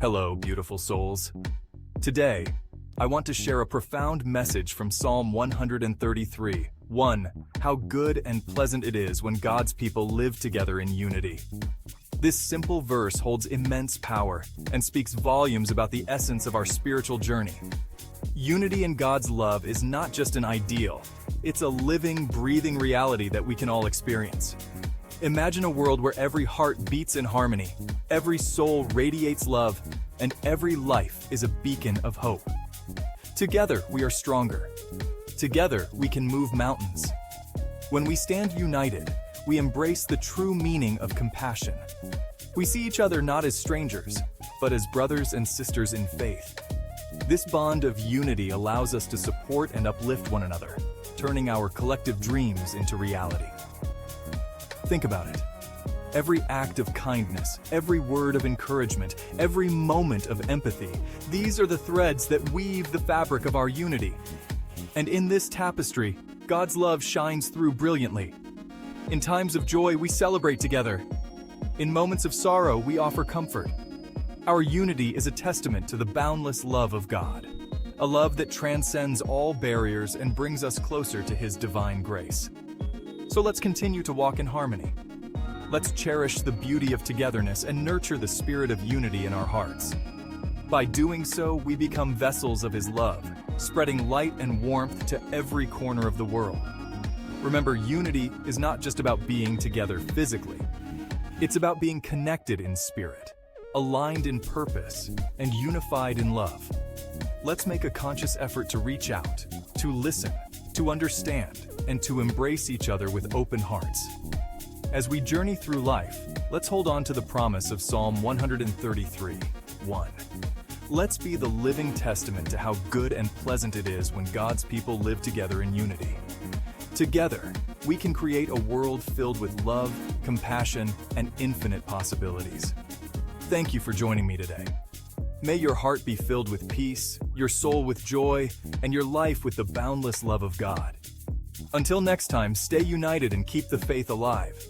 Hello, beautiful souls. Today, I want to share a profound message from Psalm 133. 1. How good and pleasant it is when God's people live together in unity. This simple verse holds immense power and speaks volumes about the essence of our spiritual journey. Unity in God's love is not just an ideal, it's a living, breathing reality that we can all experience. Imagine a world where every heart beats in harmony, every soul radiates love, and every life is a beacon of hope. Together, we are stronger. Together, we can move mountains. When we stand united, we embrace the true meaning of compassion. We see each other not as strangers, but as brothers and sisters in faith. This bond of unity allows us to support and uplift one another, turning our collective dreams into reality. Think about it. Every act of kindness, every word of encouragement, every moment of empathy, these are the threads that weave the fabric of our unity. And in this tapestry, God's love shines through brilliantly. In times of joy, we celebrate together. In moments of sorrow, we offer comfort. Our unity is a testament to the boundless love of God, a love that transcends all barriers and brings us closer to His divine grace. So let's continue to walk in harmony. Let's cherish the beauty of togetherness and nurture the spirit of unity in our hearts. By doing so, we become vessels of His love, spreading light and warmth to every corner of the world. Remember, unity is not just about being together physically. It's about being connected in spirit, aligned in purpose, and unified in love. Let's make a conscious effort to reach out, to listen, to understand, and to embrace each other with open hearts. As we journey through life, let's hold on to the promise of Psalm 133, 1. Let's be the living testament to how good and pleasant it is when God's people live together in unity. Together, we can create a world filled with love, compassion, and infinite possibilities. Thank you for joining me today. May your heart be filled with peace, your soul with joy, and your life with the boundless love of God. Until next time, stay united and keep the faith alive.